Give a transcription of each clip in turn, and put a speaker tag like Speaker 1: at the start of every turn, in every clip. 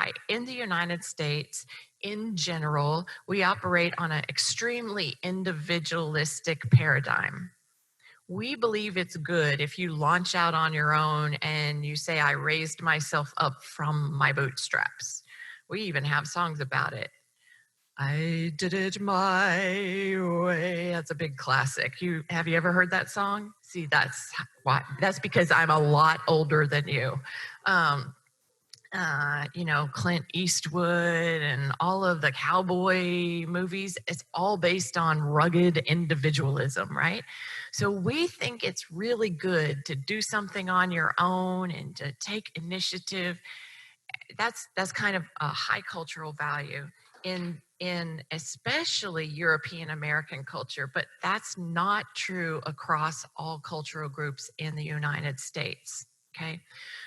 Speaker 1: why. In the United States, in general, we operate on an extremely individualistic paradigm. We believe it's good if you launch out on your own and you say, I raised myself up from my bootstraps. We even have songs about it. I did it my way. That's a big classic. Have you ever heard that song? See, that's why. That's because I'm a lot older than you. Um, Clint Eastwood and all of the cowboy movies, it's all based on rugged individualism, right? So we think it's really good to do something on your own and to take initiative. That's kind of a high cultural value in especially European American culture, but that's not true across all cultural groups in the United States. Okay.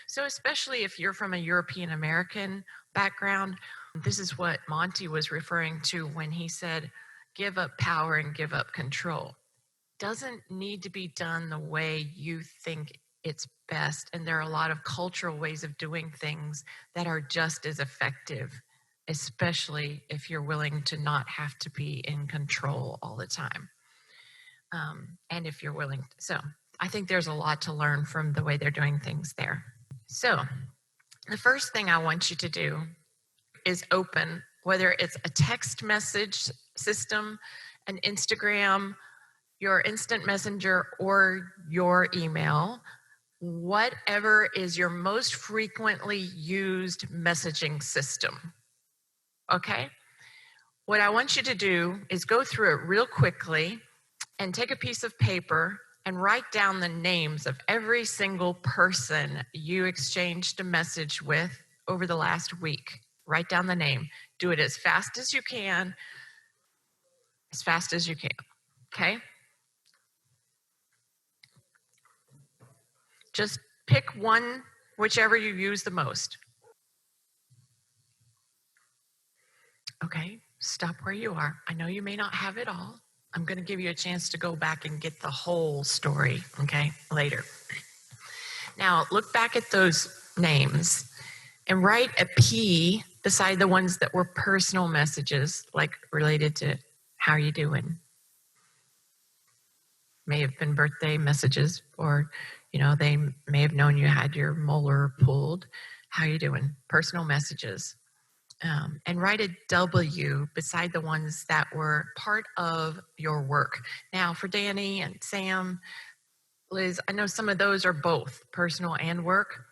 Speaker 1: So, especially if you're from a European American background, this is what Monty was referring to when he said, give up power and give up control. Doesn't need to be done the way you think it's best. And there are a lot of cultural ways of doing things that are just as effective, especially if you're willing to not have to be in control all the time. And if you're willing to. So I think there's a lot to learn from the way they're doing things there. So the first thing I want you to do is open, whether it's a text message system, an Instagram, your instant messenger, or your email, whatever is your most frequently used messaging system. Okay? What I want you to do is go through it real quickly and take a piece of paper and write down the names of every single person you exchanged a message with over the last week. Write down the name. Do it as fast as you can. As fast as you can. Okay? Just pick one, whichever you use the most. Okay, stop where you are. I know you may not have it all. I'm going to give you a chance to go back and get the whole story, okay, later. Now, look back at those names and write a P beside the ones that were personal messages, like related to how you doing. May have been birthday messages, or, they may have known you had your molar pulled. How you doing? Personal messages. And write a W beside the ones that were part of your work. Now, for Danny and Sam, Liz, I know some of those are both personal and work,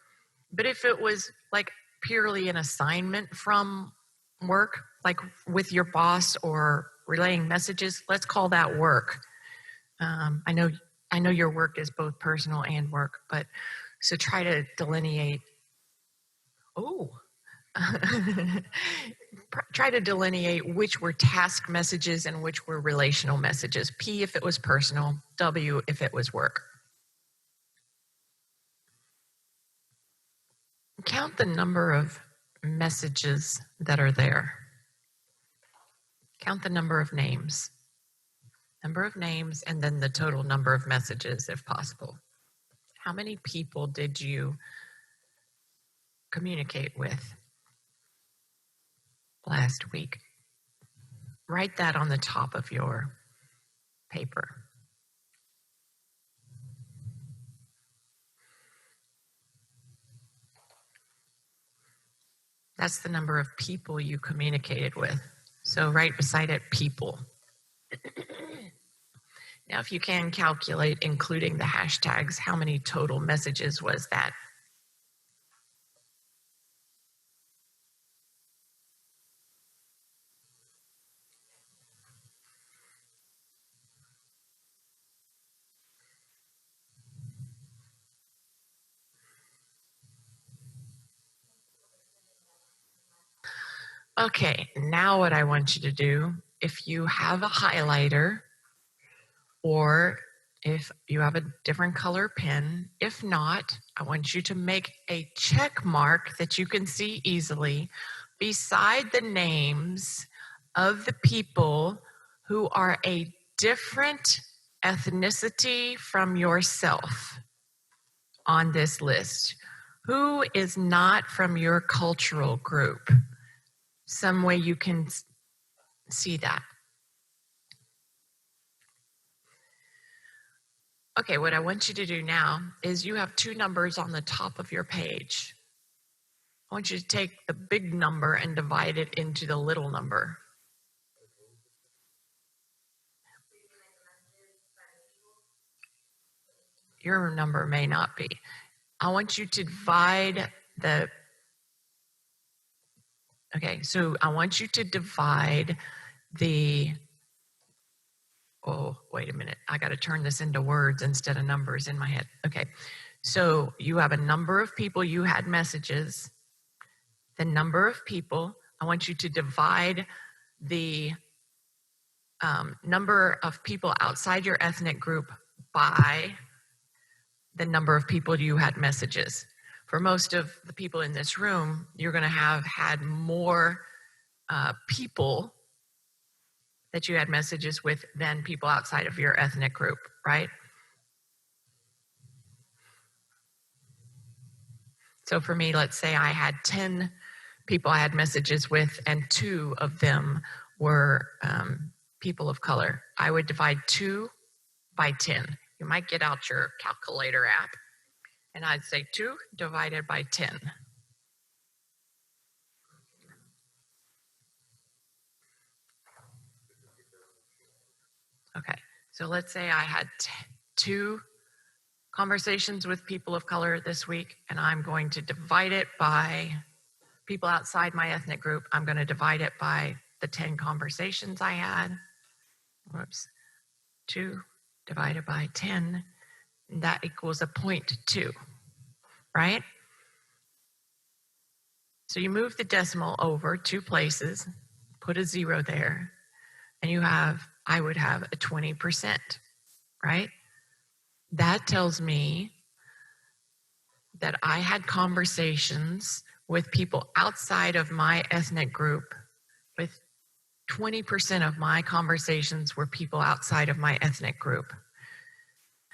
Speaker 1: but if it was like purely an assignment from work, like with your boss or relaying messages, let's call that work. I know your work is both personal and work, but so try to delineate. Try to delineate which were task messages and which were relational messages. P if it was personal, W if it was work. Count the number of messages that are there. Count the number of names. Number of names, and then the total number of messages if possible. How many people did you communicate with last week? Write that on the top of your paper. That's the number of people you communicated with. So right beside it, people. Now, if you can calculate, including the hashtags, how many total messages was that? Okay, now what I want you to do, if you have a highlighter or if you have a different color pen, if not, I want you to make a check mark that you can see easily beside the names of the people who are a different ethnicity from yourself on this list. Who is not from your cultural group? Some way you can see that. Okay, what I want you to do now is you have two numbers on the top of your page. I want you to take the big number and divide it into the little number. Your number may not be. I want you to divide the, okay, so I want you to divide the, oh, wait a minute. I got to turn this into words instead of numbers in my head. Okay, so you have a number of people you had messages. The number of people, I want you to divide the number of people outside your ethnic group by the number of people you had messages. For most of the people in this room, you're going to have had more people that you had messages with than people outside of your ethnic group, right? So for me, let's say I had 10 people I had messages with, and 2 of them were people of color. I would divide 2 by 10. You might get out your calculator app, and I'd say 2 divided by 10. Okay, so let's say I had 2 conversations with people of color this week, and I'm going to divide it by people outside my ethnic group. I'm going to divide it by the 10 conversations I had. Whoops. 2 divided by 10, that equals a 0.2, right? So you move the decimal over 2 places, put a 0 there, and you have, I would have a 20%, right? That tells me that I had conversations with people outside of my ethnic group. With 20% of my conversations were people outside of my ethnic group.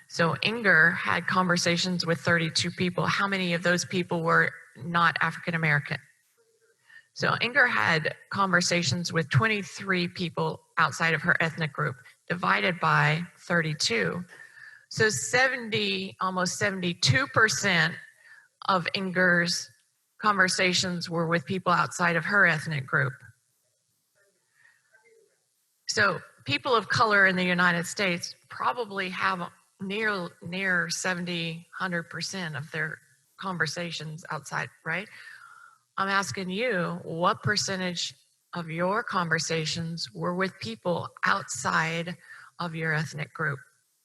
Speaker 1: So Inger had conversations with 32 people. How many of those people were not African American? So Inger had conversations with 23 people outside of her ethnic group, divided by 32. So almost 72% of Inger's conversations were with people outside of her ethnic group. So people of color in the United States probably have near 70, 100% of their conversations outside, right? I'm asking you, what percentage of your conversations were with people outside of your ethnic group?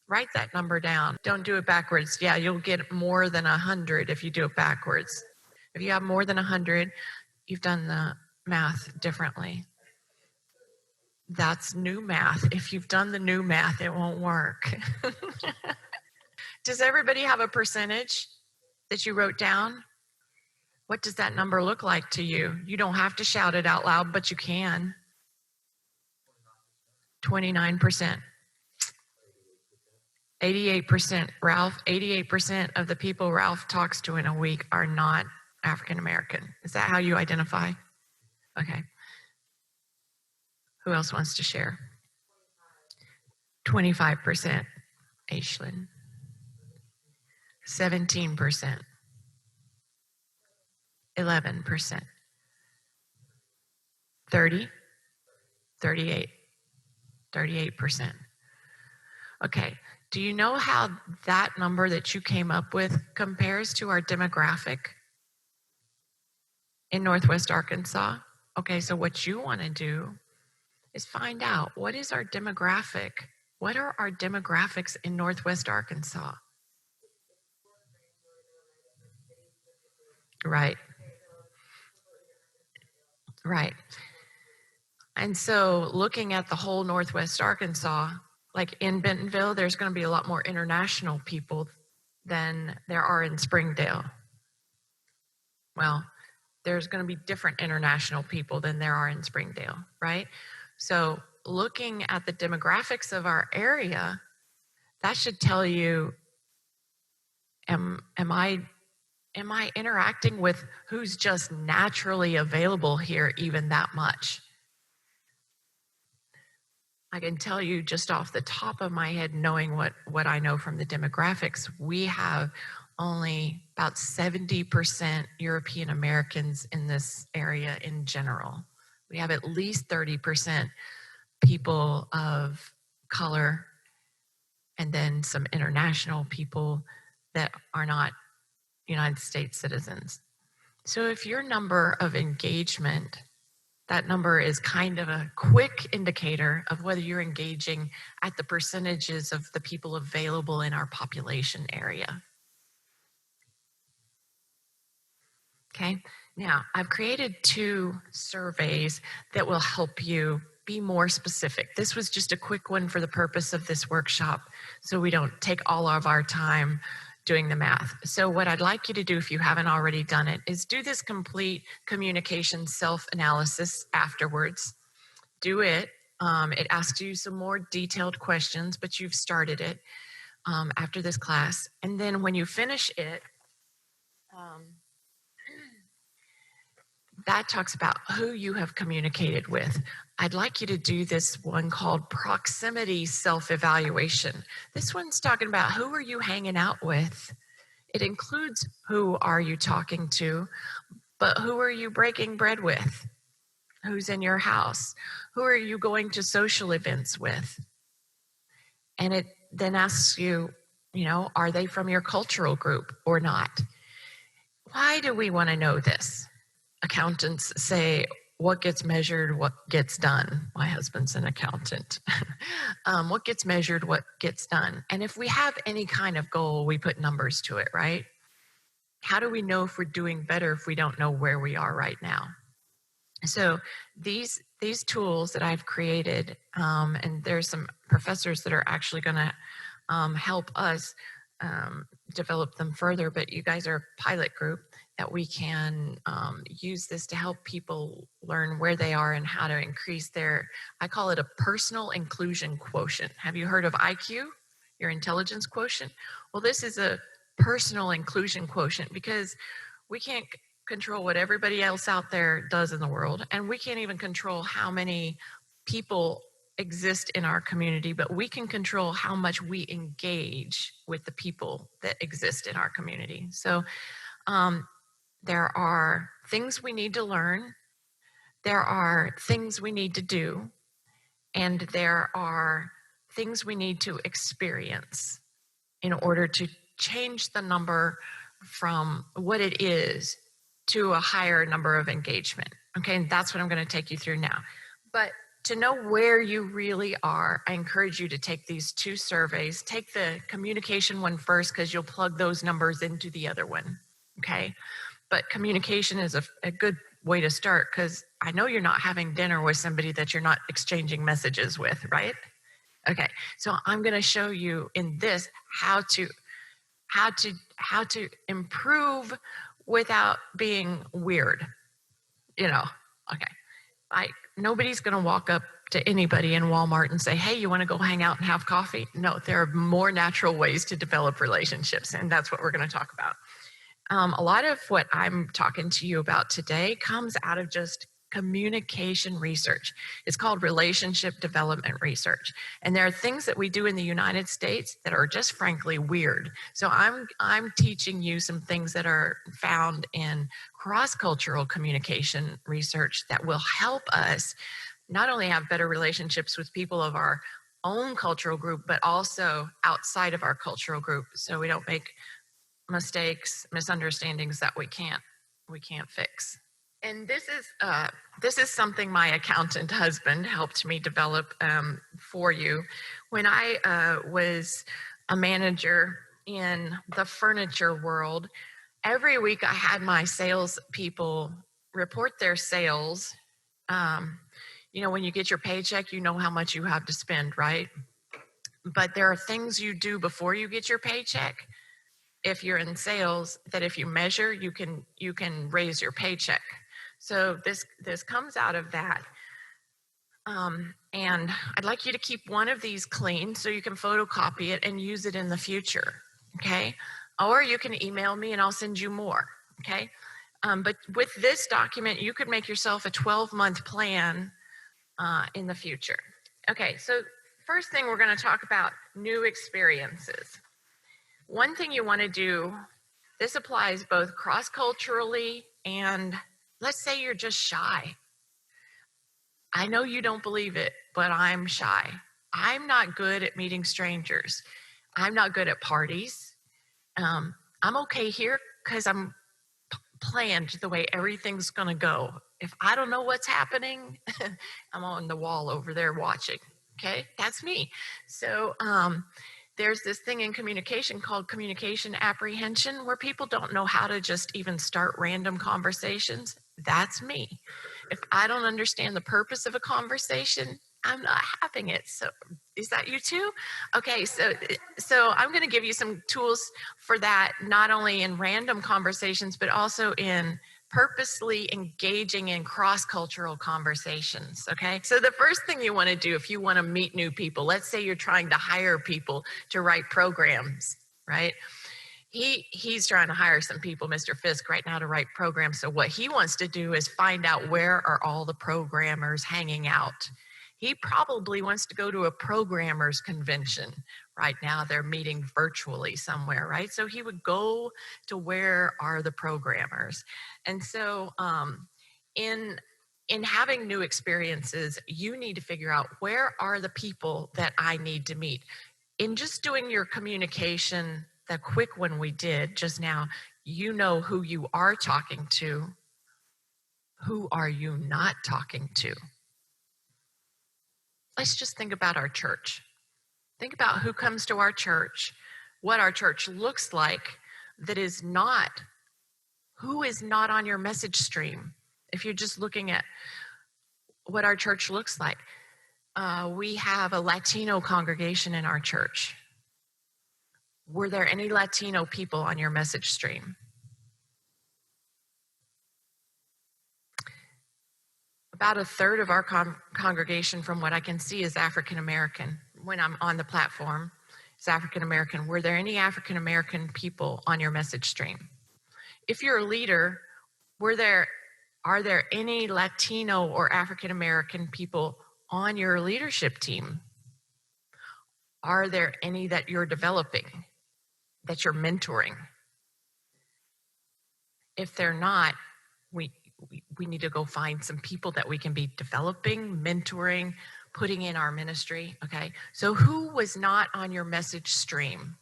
Speaker 1: Write that number down. Don't do it backwards. Yeah, you'll get more than 100 if you do it backwards. If you have more than 100, you've done the math differently. That's new math. If you've done the new math, it won't work. Does everybody have a percentage that you wrote down? What does that number look like to you? You don't have to shout it out loud, but you can. 29%. 88%. Ralph, 88% of the people Ralph talks to in a week are not African American. Is that how you identify? Okay. Who else wants to share? 25%. Aislinn. 17%. 11%. 30. 38. 38%. Okay. Do you know how that number that you came up with compares to our demographic in Northwest Arkansas? Okay, so what you want to do is find out, what is our demographic? What are our demographics in Northwest Arkansas? Right. Right. And so looking at the whole Northwest Arkansas, like in Bentonville, there's going to be a lot more international people than there are in Springdale. Well, there's going to be different international people than there are in Springdale, right? So looking at the demographics of our area, that should tell you, am I am I interacting with who's just naturally available here even that much? I can tell you just off the top of my head, knowing what I know from the demographics, we have only about 70% European Americans in this area in general. We have at least 30% people of color, and then some international people that are not United States citizens. So if your number of engagement, that number is kind of a quick indicator of whether you're engaging at the percentages of the people available in our population area. Okay, now I've created 2 surveys that will help you be more specific. This was just a quick one for the purpose of this workshop, so we don't take all of our time doing the math. So what I'd like you to do, if you haven't already done it, is do this complete communication self-analysis afterwards. Do it. It asks you some more detailed questions, but you've started it after this class. And then when you finish it, that talks about who you have communicated with. I'd like you to do this one called proximity self-evaluation. This one's talking about who are you hanging out with. It includes who are you talking to, but who are you breaking bread with? Who's in your house? Who are you going to social events with? And it then asks you, are they from your cultural group or not? Why do we want to know this? Accountants say, what gets measured, what gets done. My husband's an accountant. What gets measured, what gets done. And if we have any kind of goal, we put numbers to it, right? How do we know if we're doing better if we don't know where we are right now? So these tools that I've created, and there's some professors that are actually going to help us develop them further, but you guys are a pilot group that we can use this to help people learn where they are and how to increase their, I call it a personal inclusion quotient. Have you heard of IQ, your intelligence quotient? Well, this is a personal inclusion quotient because we can't control what everybody else out there does in the world, and we can't even control how many people exist in our community, but we can control how much we engage with the people that exist in our community. So there are things we need to learn, there are things we need to do, and there are things we need to experience in order to change the number from what it is to a higher number of engagement. Okay, and that's what I'm going to take you through now. But to know where you really are, I encourage you to take these 2 surveys. Take the communication one first because you'll plug those numbers into the other one. Okay, but communication is a good way to start because I know you're not having dinner with somebody that you're not exchanging messages with, right? Okay, so I'm going to show you in this how to improve without being weird. Okay, nobody's going to walk up to anybody in Walmart and say, hey, you want to go hang out and have coffee? No, there are more natural ways to develop relationships, and that's what we're going to talk about. A lot of what I'm talking to you about today comes out of just communication research. It's called relationship development research. And there are things that we do in the United States that are just frankly weird. So I'm teaching you some things that are found in cross-cultural communication research that will help us not only have better relationships with people of our own cultural group, but also outside of our cultural group, so we don't make mistakes, misunderstandings that we can't fix. And this is something my accountant husband helped me develop for you. When I was a manager in the furniture world, every week I had my sales people report their sales. When you get your paycheck, you know how much you have to spend, right? But there are things you do before you get your paycheck, if you're in sales, that if you measure, you can raise your paycheck. So this comes out of that. And I'd like you to keep one of these clean so you can photocopy it and use it in the future. Okay. or you can email me and I'll send you more. Okay. But with this document, you could make yourself a 12-month plan in the future. Okay, so first thing we're going to talk about new experiences. One thing you want to do, this applies both cross-culturally and let's say you're just shy. I know you don't believe it, but I'm shy. I'm not good at meeting strangers. I'm not good at parties. I'm okay here because I'm planned the way everything's going to go. If I don't know what's happening, I'm on the wall over there watching. Okay, that's me. So there's this thing in communication called communication apprehension, where people don't know how to just even start random conversations. That's me. If I don't understand the purpose of a conversation, I'm not having it. So is that you too? Okay, so I'm going to give you some tools for that, not only in random conversations, but also in purposely engaging in cross-cultural conversations. Okay, so the first thing you want to do if you want to meet new people, let's say you're trying to hire people to write programs, right? He's trying to hire some people, Mr. Fisk, right now to write programs. So what he wants to do is find out where are all the programmers hanging out. He probably wants to go to a programmers convention. Right now they're meeting virtually somewhere, right? So he would go to where are the programmers. And so in having new experiences, you need to figure out where are the people that I need to meet. In just doing your communication, the quick one we did just now, you know who you are talking to. Who are you not talking to? Let's just think about our church. Think about who comes to our church, what our church looks like that is not, who is not on your message stream. If you're just looking at what our church looks like, we have a Latino congregation in our church. Were there any Latino people on your message stream? About a third of our congregation, from what I can see, is African American. When I'm on the platform, it's African American. Were there any African American people on your message stream? If you're a leader, are there any Latino or African American people on your leadership team? Are there any that you're developing, that you're mentoring? If they're not, we need to go find some people that we can be developing, mentoring, putting in our ministry. Okay, so who was not on your message stream?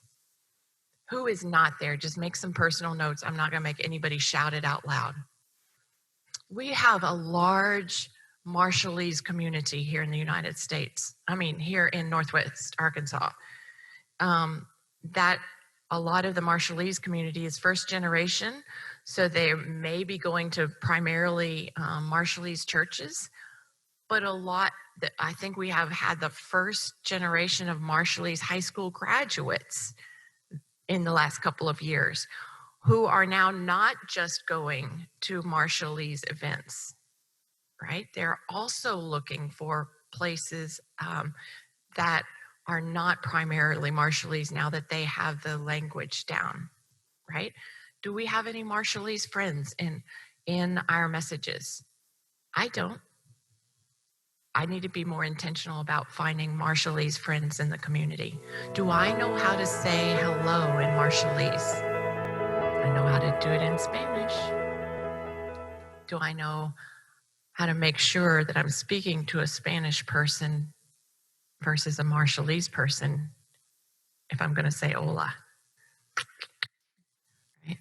Speaker 1: Who is not there? Just make some personal notes. I'm not going to make anybody shout it out loud. We have a large Marshallese community here in the United States. I mean, here in Northwest Arkansas. That a lot of the Marshallese community is first generation, so they may be going to primarily Marshallese churches, but a lot that I think we have had the first generation of Marshallese high school graduates in the last couple of years who are now not just going to Marshallese events, right? They're also looking for places that are not primarily Marshallese now that they have the language down, right? Do we have any Marshallese friends in our messages? I don't. I need to be more intentional about finding Marshallese friends in the community. Do I know how to say hello in Marshallese? I know how to do it in Spanish. Do I know how to make sure that I'm speaking to a Spanish person versus a Marshallese person if I'm going to say hola? Right?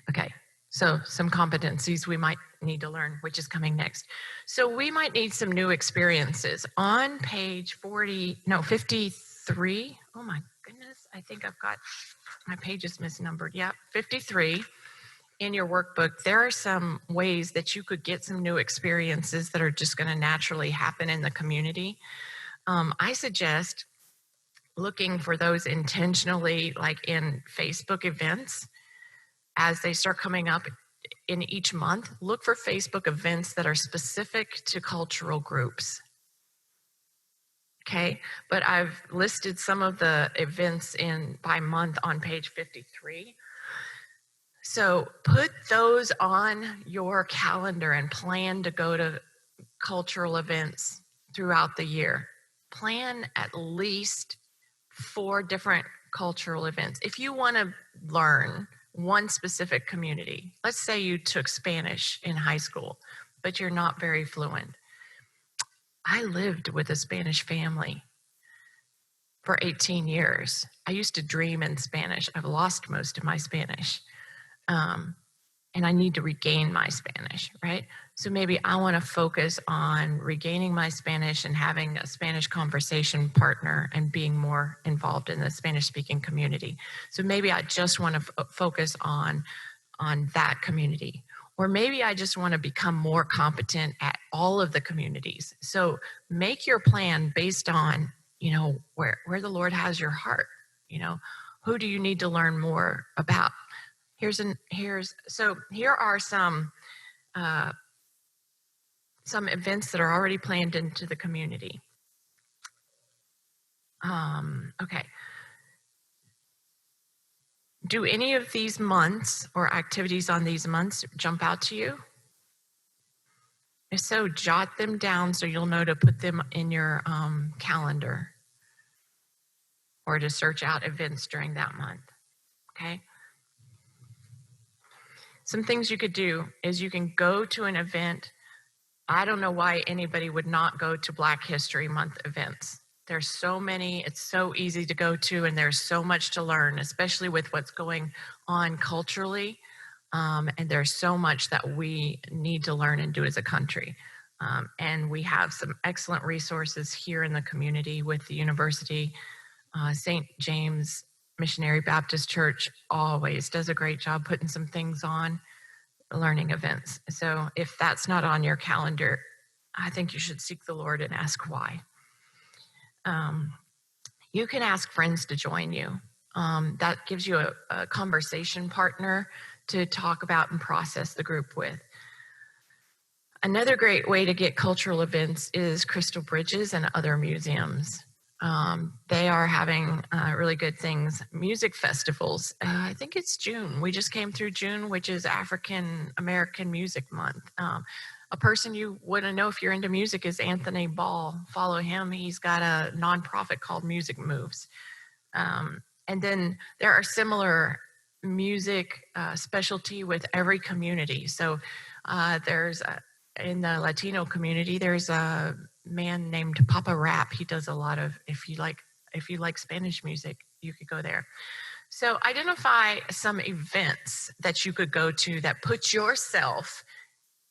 Speaker 1: Okay, so some competencies we might need to learn, which is coming next. So we might need some new experiences. On page 53. Oh my goodness, I think I've got, my page is misnumbered. Yeah, 53. In your workbook, there are some ways that you could get some new experiences that are just going to naturally happen in the community. I suggest looking for those intentionally, like in Facebook events, as they start coming up in each month. Look for Facebook events that are specific to cultural groups. Okay, but I've listed some of the events in by month on page 53. So put those on your calendar and plan to go to cultural events throughout the year. Plan at least 4 different cultural events. If you want to learn one specific community, let's say you took Spanish in high school, but you're not very fluent. I lived with a Spanish family for 18 years. I used to dream in Spanish. I've lost most of my Spanish. And I need to regain my Spanish, right? So maybe I want to focus on regaining my Spanish and having a Spanish conversation partner and being more involved in the Spanish speaking community. So maybe I just want to focus on that community. Or maybe I just want to become more competent at all of the communities. So make your plan based on, where the Lord has your heart. Who do you need to learn more about? Here are some events that are already planned into the community. Okay. Do any of these months or activities on these months jump out to you? If so, jot them down so you'll know to put them in your calendar or to search out events during that month. Okay. Some things you could do is you can go to an event. I don't know why anybody would not go to Black History Month events. There's so many, it's so easy to go to, and there's so much to learn, especially with what's going on culturally. And there's so much that we need to learn and do as a country. And we have some excellent resources here in the community with the university. St. James Missionary Baptist Church always does a great job putting some things on, learning events. So if that's not on your calendar, I think you should seek the Lord and ask why. You can ask friends to join you. That gives you a conversation partner to talk about and process the group with. Another great way to get cultural events is Crystal Bridges and other museums. They are having really good things. Music festivals. I think it's June. We just came through June, which is African American Music Month. A person you wouldn't know if you're into music is Anthony Ball. Follow him. He's got a nonprofit called Music Moves. And then there are similar music specialty with every community. So in the Latino community, there's a man named Papa Rap. He does a lot of, if you like Spanish music, you could go there. So identify some events that you could go to that put yourself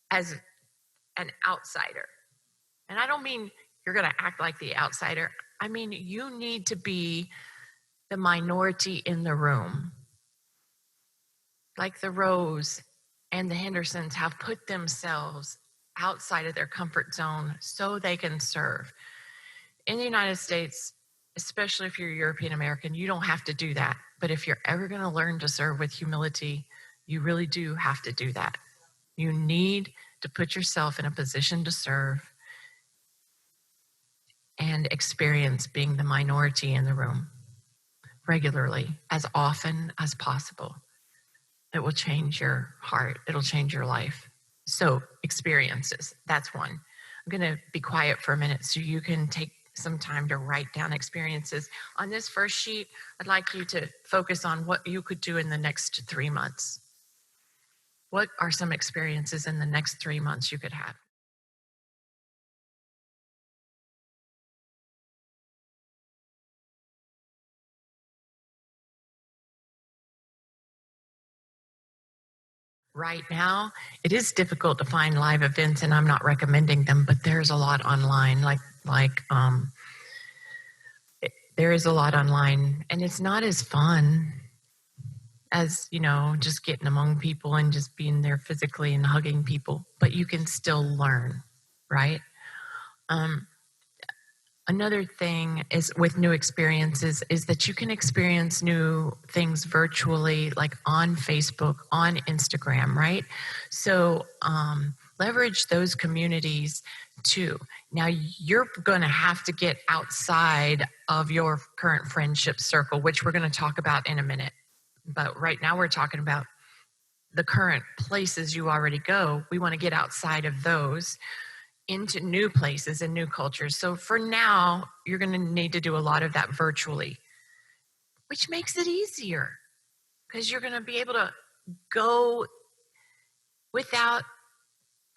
Speaker 1: as an outsider. And I don't mean you're going to act like the outsider. I mean, you need to be the minority in the room. Like the Rose and the Hendersons have put themselves outside of their comfort zone so they can serve. In the United States, especially if you're European American, you don't have to do that. But if you're ever going to learn to serve with humility, you really do have to do that. You need to put yourself in a position to serve and experience being the minority in the room regularly, as often as possible. It will change your heart. It'll change your life. So experiences, that's one. I'm going to be quiet for a minute so you can take some time to write down experiences. On this first sheet, I'd like you to focus on what you could do in the next 3 months. What are some experiences in the next 3 months you could have? Right now, it is difficult to find live events, and I'm not recommending them, but there's a lot online. There is a lot online, and it's not as fun as, just getting among people and just being there physically and hugging people, but you can still learn, right? Another thing is with new experiences is that you can experience new things virtually, like on Facebook, on Instagram, right? So Leverage those communities too. Now, you're going to have to get outside of your current friendship circle, which we're going to talk about in a minute. But right now, we're talking about the current places you already go. We want to get outside of those into new places and new cultures. So for now, you're going to need to do a lot of that virtually, which makes it easier because you're going to be able to go without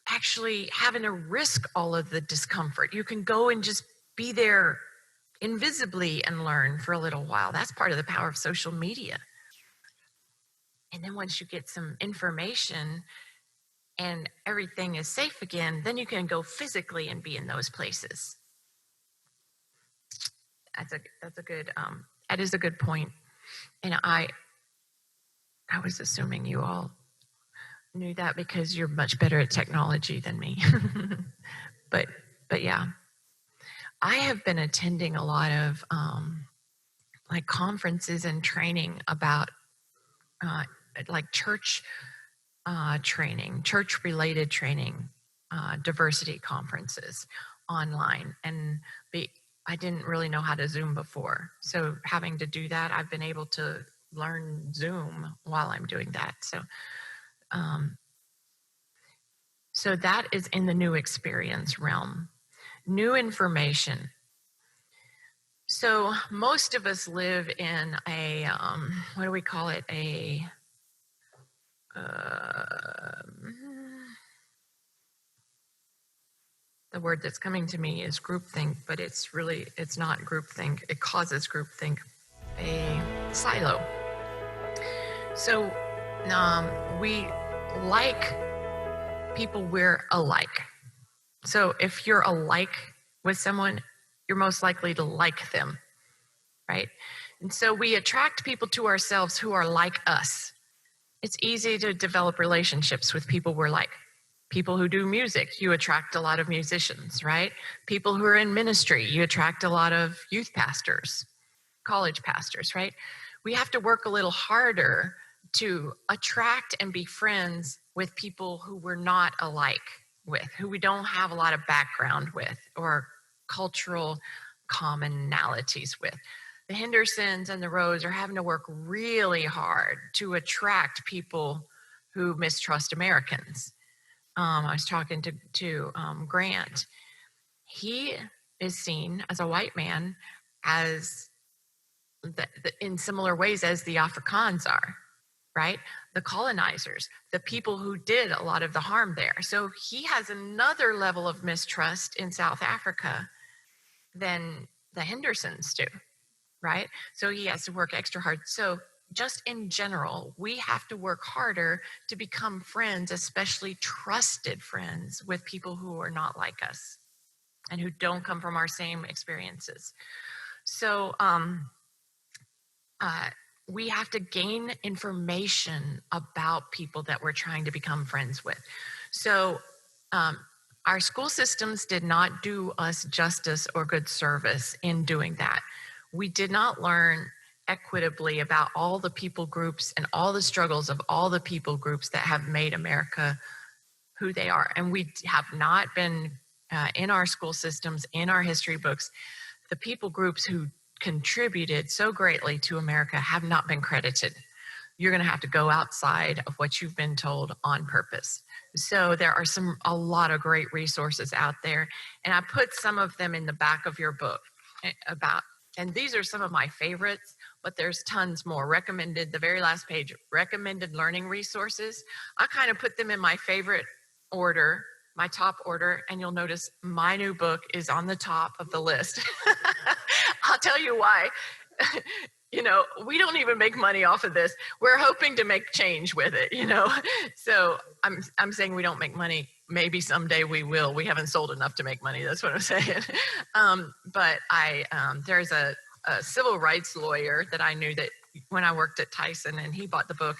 Speaker 1: actually having to risk all of the discomfort. You can go and just be there invisibly and learn for a little while. That's part of the power of social media. And then once you get some information and everything is safe again, then you can go physically and be in those places. That's a good that is a good point. And I was assuming you all knew that because you're much better at technology than me. but yeah, I have been attending a lot of like conferences and training about like church training, church related training, diversity conferences online. And I didn't really know how to Zoom before. So having to do that, I've been able to learn Zoom while I'm doing that. So that is in the new experience realm. New information. So most of us live in a, what do we call it? The word that's coming to me is groupthink, but it's not groupthink. It causes groupthink, a silo. So we like people we're alike. So if you're alike with someone, you're most likely to like them, right? And so we attract people to ourselves who are like us. It's easy to develop relationships with people we're like. People who do music, you attract a lot of musicians, right? People who are in ministry, you attract a lot of youth pastors, college pastors, right? We have to work a little harder to attract and be friends with people who we're not alike with, who we don't have a lot of background with or cultural commonalities with. The Hendersons and the Rose are having to work really hard to attract people who mistrust Americans. I was talking to Grant. He is seen as a white man as in similar ways as the Afrikaans are, right? The colonizers, the people who did a lot of the harm there. So he has another level of mistrust in South Africa than the Hendersons do, right? So he has to work extra hard. So just in general, we have to work harder to become friends, especially trusted friends with people who are not like us and who don't come from our same experiences. So we have to gain information about people that we're trying to become friends with. So our school systems did not do us justice or good service in doing that. We did not learn equitably about all the people groups and all the struggles of all the people groups that have made America who they are. And we have not been in our school systems, in our history books, the people groups who contributed so greatly to America have not been credited. You're going to have to go outside of what you've been told on purpose. So there are a lot of great resources out there. And I put some of them in the back of your book and these are some of my favorites, but there's tons more. Recommended, the very last page, recommended learning resources. I kind of put them in my favorite order, my top order, and you'll notice my new book is on the top of the list. I'll tell you why. We don't even make money off of this. We're hoping to make change with it, So I'm saying we don't make money. Maybe someday we will. We haven't sold enough to make money. That's what I'm saying. But there's a civil rights lawyer that I knew that when I worked at Tyson, and he bought the book.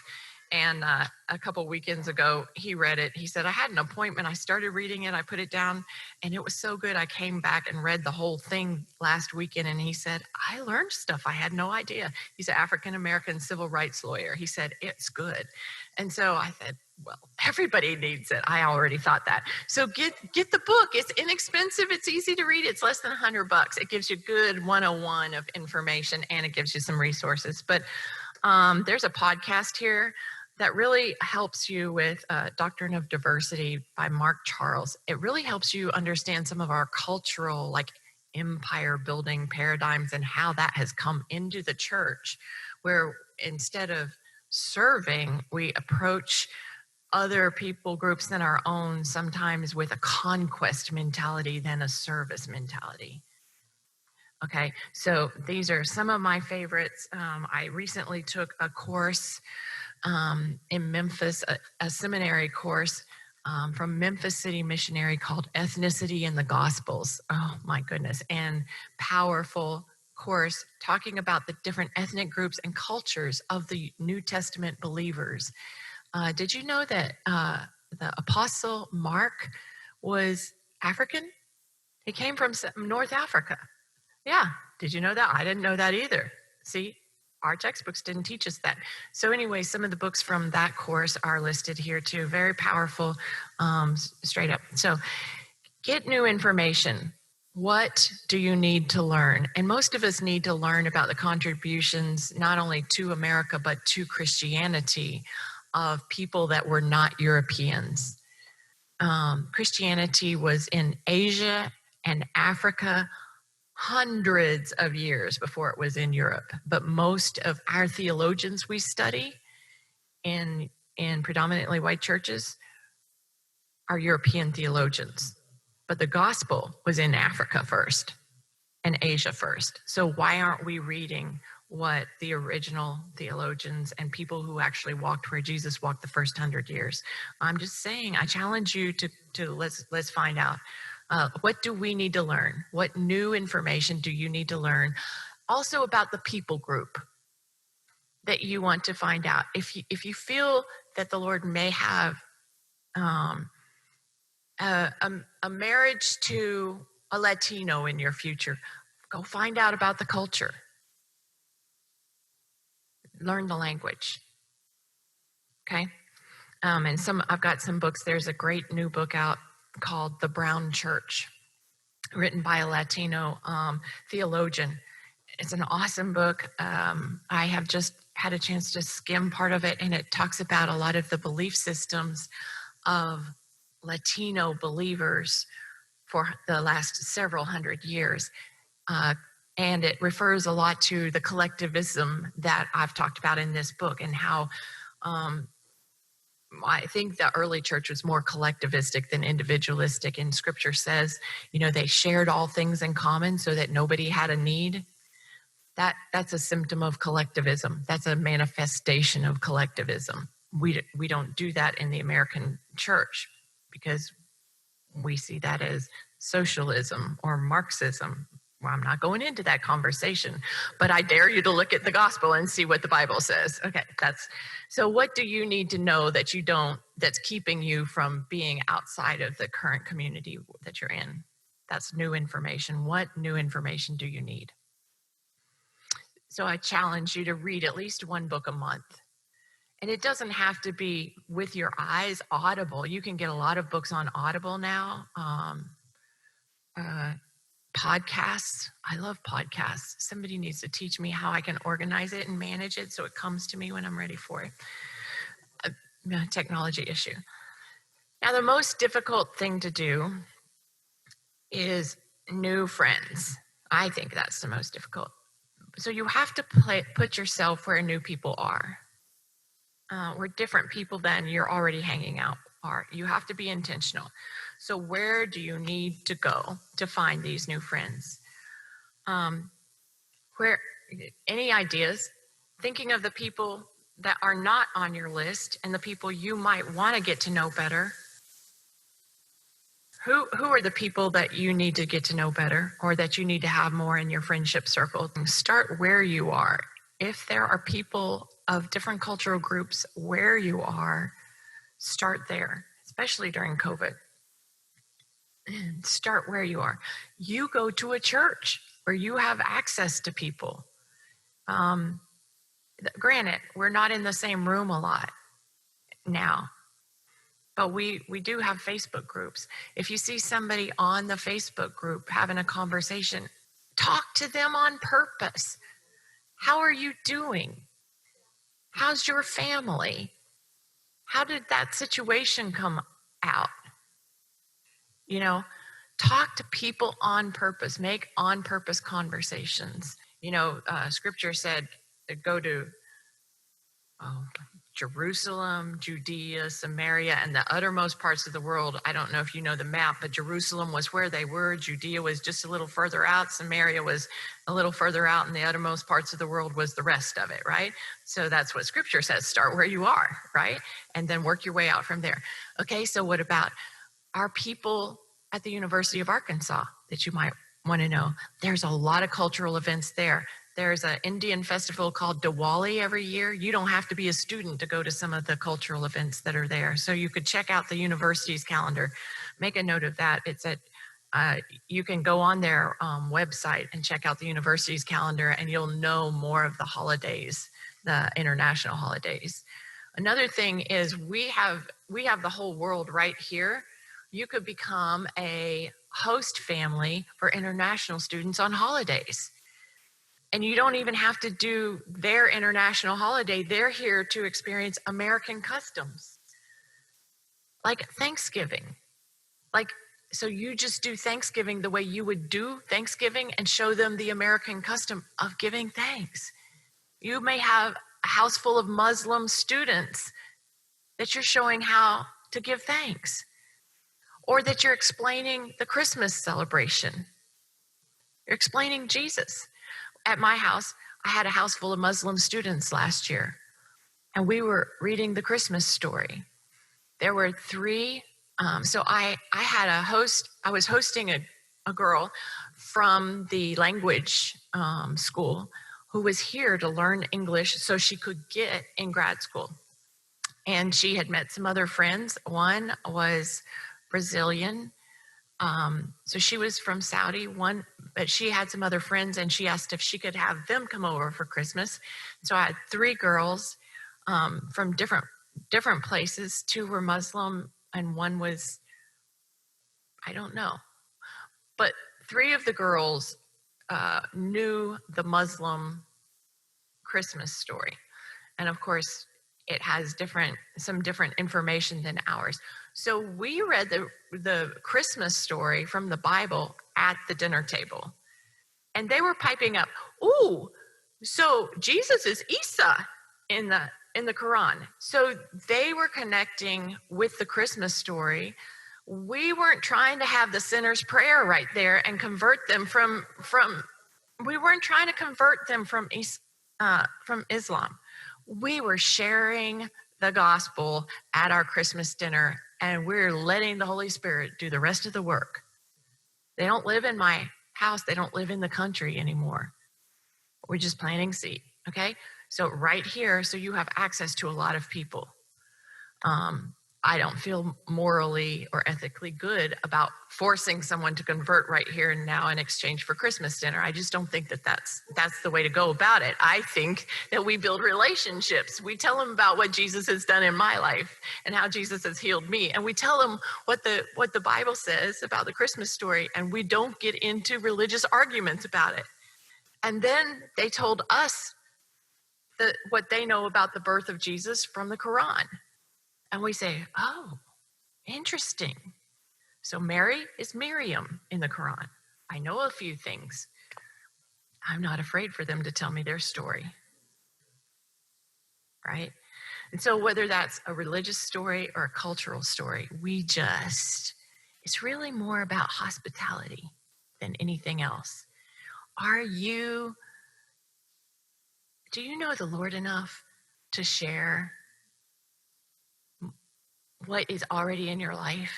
Speaker 1: And a couple weekends ago, he read it. He said, I had an appointment. I started reading it. I put it down, and it was so good. I came back and read the whole thing last weekend. And he said, I learned stuff I had no idea. He's an African-American civil rights lawyer. He said, it's good. And so I said, Well, everybody needs it. I already thought that. So get the book. It's inexpensive. It's easy to read. It's less than $100. It gives you good 101 of information, and it gives you some resources. But there's a podcast here that really helps you with Doctrine of Diversity by Mark Charles. It really helps you understand some of our cultural, like, empire building paradigms and how that has come into the church, where instead of serving, we approach other people groups than our own sometimes with a conquest mentality than a service mentality. Okay, so these are some of my favorites. I recently took a course in Memphis, a seminary course from Memphis City Missionary called Ethnicity in the Gospels. Oh my goodness. And powerful course talking about the different ethnic groups and cultures of the New Testament believers. Did you know that the Apostle Mark was African? He came from North Africa. Yeah. Did you know that? I didn't know that either. See, our textbooks didn't teach us that. So anyway, some of the books from that course are listed here too. Very powerful, straight up. So get new information. What do you need to learn? And most of us need to learn about the contributions, not only to America, but to Christianity of people that were not Europeans. Christianity was in Asia and Africa hundreds of years before it was in Europe. But most of our theologians we study in predominantly white churches are European theologians. But the gospel was in Africa first and Asia first. So why aren't we reading what the original theologians and people who actually walked where Jesus walked the first 100 years? I'm just saying, I challenge you to let's find out. What do we need to learn? What new information do you need to learn? Also about the people group that you want to find out. If you feel that the Lord may have a marriage to a Latino in your future, go find out about the culture. Learn the language. Okay? And I've got some books. There's a great new book out called The Brown Church, written by a Latino theologian. It's an awesome book. I have just had a chance to skim part of it, and it talks about a lot of the belief systems of Latino believers for the last several hundred years. And it refers a lot to the collectivism that I've talked about in this book, and how I think the early church was more collectivistic than individualistic. And scripture says, they shared all things in common so that nobody had a need. That's a symptom of collectivism. That's a manifestation of collectivism. We don't do that in the American church because we see that as socialism or Marxism. Well, I'm not going into that conversation, but I dare you to look at the gospel and see what the Bible says. Okay, so what do you need to know that you don't, that's keeping you from being outside of the current community that you're in? That's new information. What new information do you need? So I challenge you to read at least one book a month. And it doesn't have to be with your eyes, Audible. You can get a lot of books on Audible now. Podcasts. I love podcasts. Somebody needs to teach me how I can organize it and manage it so it comes to me when I'm ready for it. A technology issue. Now, the most difficult thing to do is new friends. I think that's the most difficult. So you have to put yourself where new people are. Where different people than you're already hanging out are. You have to be intentional. So where do you need to go to find these new friends? Where, any ideas? Thinking of the people that are not on your list and the people you might want to get to know better. Who are the people that you need to get to know better, or that you need to have more in your friendship circle? Start where you are. If there are people of different cultural groups where you are, start there, especially during COVID. Start where you are. You go to a church where you have access to people. Granted, we're not in the same room a lot now, But we do have Facebook groups. If you see somebody on the Facebook group having a conversation, talk to them on purpose. How are you doing? How's your family? How did that situation come out? You know, talk to people on purpose, make on purpose conversations. Scripture said to go to oh, Jerusalem, Judea, Samaria, and the uttermost parts of the world. I don't know if you know the map, but Jerusalem was where they were. Judea was just a little further out. Samaria was a little further out, and the uttermost parts of the world was the rest of it, right? So that's what scripture says. Start where you are, right? And then work your way out from there. Okay, so what about our people at the University of Arkansas that you might want to know? There's a lot of cultural events there. There's an Indian festival called Diwali every year. You don't have to be a student to go to some of the cultural events that are there. So you could check out the university's calendar. Make a note of that. It's at you can go on their website and check out the university's calendar, and you'll know more of the holidays, the international holidays. Another thing is we have the whole world right here. You could become a host family for international students on holidays. And you don't even have to do their international holiday. They're here to experience American customs, like Thanksgiving. So you just do Thanksgiving the way you would do Thanksgiving and show them the American custom of giving thanks. You may have a house full of Muslim students that you're showing how to give thanks, or that you're explaining the Christmas celebration. You're explaining Jesus. At my house, I had a house full of Muslim students last year, and we were reading the Christmas story. There were three. So I had a host. I was hosting a girl from the language school who was here to learn English so she could get in grad school. And she had met some other friends. One was Brazilian. So she was from Saudi, but she had some other friends, and she asked if she could have them come over for Christmas. So I had three girls from different places. Two were Muslim, and one was, I don't know. But three of the girls knew the Muslim Christmas story. And of course, it has some different information than ours. So we read the Christmas story from the Bible at the dinner table. And they were piping up, ooh, so Jesus is Isa in the Quran. So they were connecting with the Christmas story. We weren't trying to have the sinner's prayer right there and convert them from we weren't trying to convert them from Islam. We were sharing the gospel at our Christmas dinner, and we're letting the Holy Spirit do the rest of the work. They don't live in my house. They don't live in the country anymore. We're just planting seed, okay? So right here, so you have access to a lot of people. I don't feel morally or ethically good about forcing someone to convert right here and now in exchange for Christmas dinner. I just don't think that that's the way to go about it. I think that we build relationships. We tell them about what Jesus has done in my life and how Jesus has healed me. And we tell them what the Bible says about the Christmas story, and we don't get into religious arguments about it. And then they told us what they know about the birth of Jesus from the Quran. And we say, oh, interesting. So Mary is Miriam in the Quran. I know a few things. I'm not afraid for them to tell me their story. Right? And so whether that's a religious story or a cultural story, it's really more about hospitality than anything else. Do you know the Lord enough to share what is already in your life,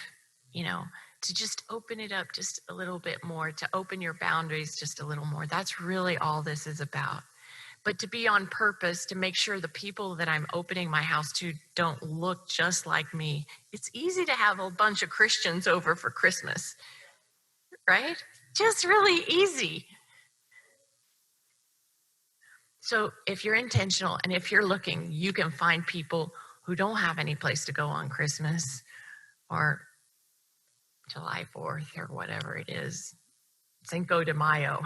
Speaker 1: to just open it up just a little bit more, to open your boundaries just a little more? That's really all this is about. But to be on purpose, to make sure the people that I'm opening my house to don't look just like me. It's easy to have a bunch of Christians over for Christmas, right? Just really easy. So if you're intentional and if you're looking, you can find people who don't have any place to go on Christmas, or July 4th or whatever it is. Cinco de Mayo.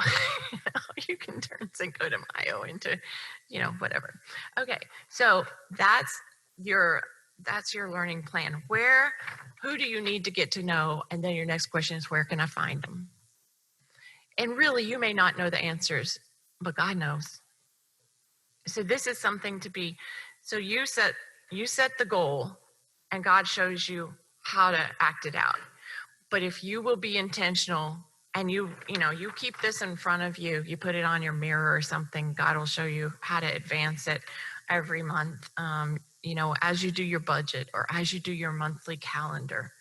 Speaker 1: You can turn Cinco de Mayo into, whatever. Okay, so your that's your learning plan. Who do you need to get to know? And then your next question is, where can I find them? And really, you may not know the answers, but God knows. So this is something to be. So you set the goal, and God shows you how to act it out. But if you will be intentional and you keep this in front of you, you put it on your mirror or something, God will show you how to advance it every month. As you do your budget or as you do your monthly calendar,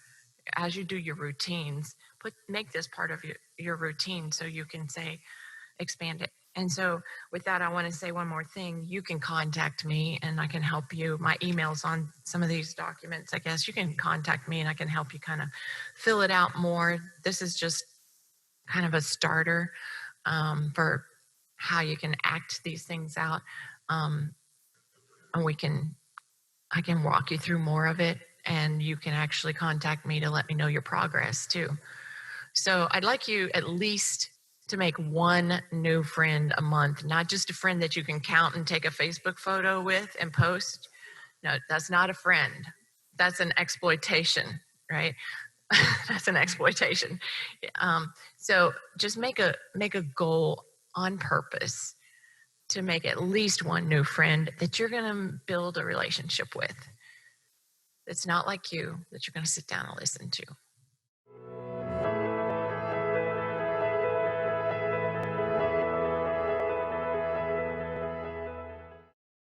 Speaker 1: as you do your routines, make this part of your routine so you can expand it. And so with that, I want to say one more thing. You can contact me and I can help you. My email's on some of these documents, I guess. You can contact me and I can help you kind of fill it out more. This is just kind of a starter for how you can act these things out. And I can walk you through more of it, and you can actually contact me to let me know your progress too. So I'd like you at least to make one new friend a month, not just a friend that you can count and take a Facebook photo with and post. No, that's not a friend. That's an exploitation, right? That's an exploitation. So just make a goal on purpose to make at least one new friend that you're going to build a relationship with. That's not like you, that you're going to sit down and listen to.